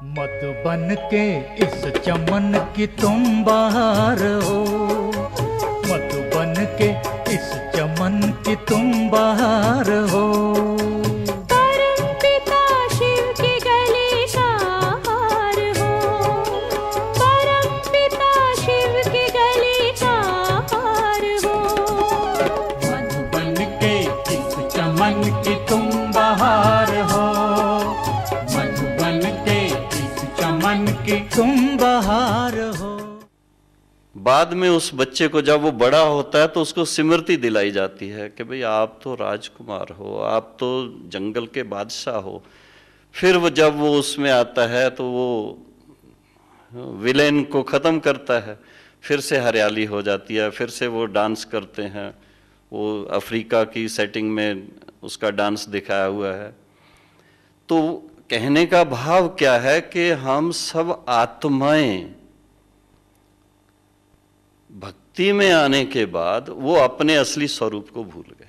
मधुबन के इस चमन की तुम बहार हो, मधुबन के इस चमन की तुम बहार हो। परम पिता शिव के गले का हार हो, परम पिता शिव के गले का हार हो। मधुबन के इस चमन की तुम बहार हो, मधुबन के इस चमन की तुम बहार हो। बाद में उस बच्चे को जब वो बड़ा होता है तो उसको स्मृति दिलाई जाती है कि भाई आप तो राजकुमार हो, आप तो जंगल के बादशाह हो। फिर वो जब वो उसमें आता है तो वो विलेन को ख़त्म करता है, फिर से हरियाली हो जाती है, फिर से वो डांस करते हैं। वो अफ्रीका की सेटिंग में उसका डांस दिखाया हुआ है। तो कहने का भाव क्या है कि हम सब आत्माएं भक्ति में आने के बाद वो अपने असली स्वरूप को भूल गए।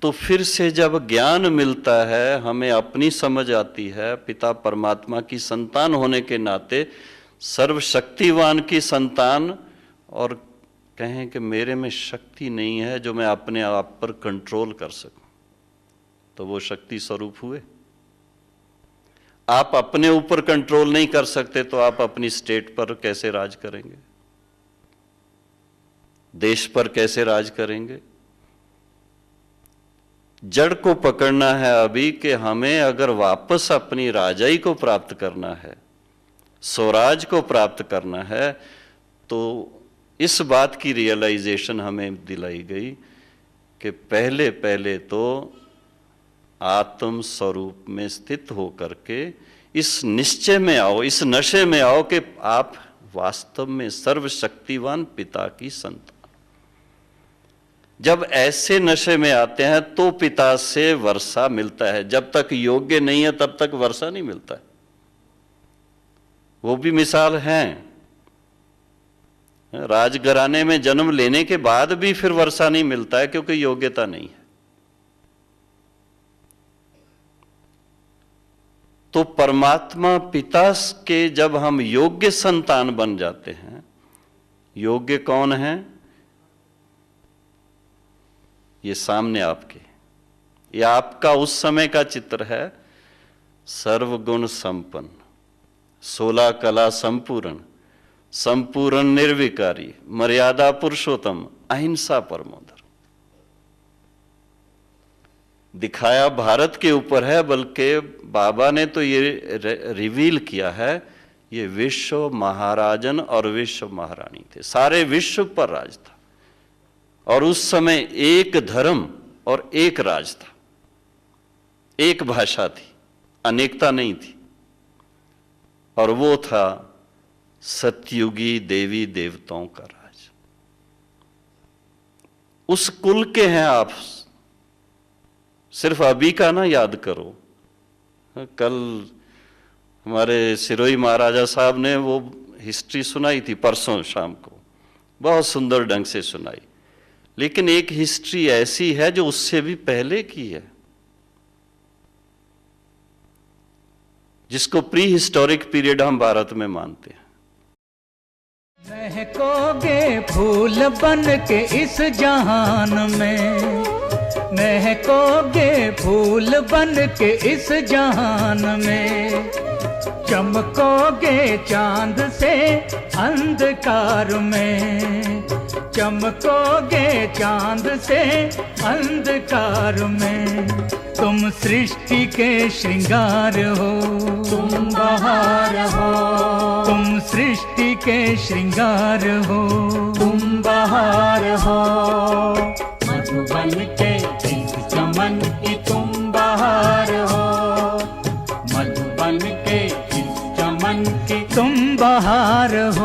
तो फिर से जब ज्ञान मिलता है, हमें अपनी समझ आती है, पिता परमात्मा की संतान होने के नाते, सर्वशक्तिवान की संतान, और कहें कि मेरे में शक्ति नहीं है जो मैं अपने आप पर कंट्रोल कर सकूं, तो वो शक्ति स्वरूप हुए। आप अपने ऊपर कंट्रोल नहीं कर सकते तो आप अपनी स्टेट पर कैसे राज करेंगे, देश पर कैसे राज करेंगे। जड़ को पकड़ना है अभी कि हमें अगर वापस अपनी राजाई को प्राप्त करना है, स्वराज को प्राप्त करना है, तो इस बात की रियलाइजेशन हमें दिलाई गई कि पहले पहले तो आत्म स्वरूप में स्थित होकर के इस निश्चय में आओ, इस नशे में आओ कि आप वास्तव में सर्वशक्तिवान पिता की संतान। जब ऐसे नशे में आते हैं तो पिता से वर्षा मिलता है। जब तक योग्य नहीं है तब तक वर्षा नहीं मिलता है। वो भी मिसाल हैं। राजघराने में जन्म लेने के बाद भी फिर वर्षा नहीं मिलता है क्योंकि योग्यता नहीं है। तो परमात्मा पिता के जब हम योग्य संतान बन जाते हैं, योग्य कौन है? ये सामने आपके, ये आपका उस समय का चित्र है। सर्वगुण संपन्न, 16 कला संपूर्ण, संपूर्ण निर्विकारी, मर्यादा पुरुषोत्तम, अहिंसा परमो धर्म। दिखाया भारत के ऊपर है, बल्कि बाबा ने तो ये रिवील किया है, ये विश्व महाराजन और विश्व महारानी थे, सारे विश्व पर राज था। और उस समय एक धर्म और एक राज था, एक भाषा थी, अनेकता नहीं थी। और वो था सतयुगी देवी देवताओं का राज। उस कुल के हैं आप। सिर्फ अभी का ना याद करो। कल हमारे सिरोही महाराजा साहब ने वो हिस्ट्री सुनाई थी परसों शाम को, बहुत सुंदर ढंग से सुनाई। लेकिन एक हिस्ट्री ऐसी है जो उससे भी पहले की है, जिसको प्री हिस्टोरिक पीरियड हम भारत में मानते हैं। महकोगे फूल बन के इस जहान में, महकोगे फूल बन के इस जहान में, चमकोगे चांद से अंधकार में, चमकोगे चांद से अंधकार में। तुम सृष्टि के श्रृंगार हो, तुम बहार हो, तुम सृष्टि के श्रृंगार हो, तुम बहार हो। मधुबन के इस चमन की तुम बहार हो, मधुबन के इस चमन की तुम बहार हो।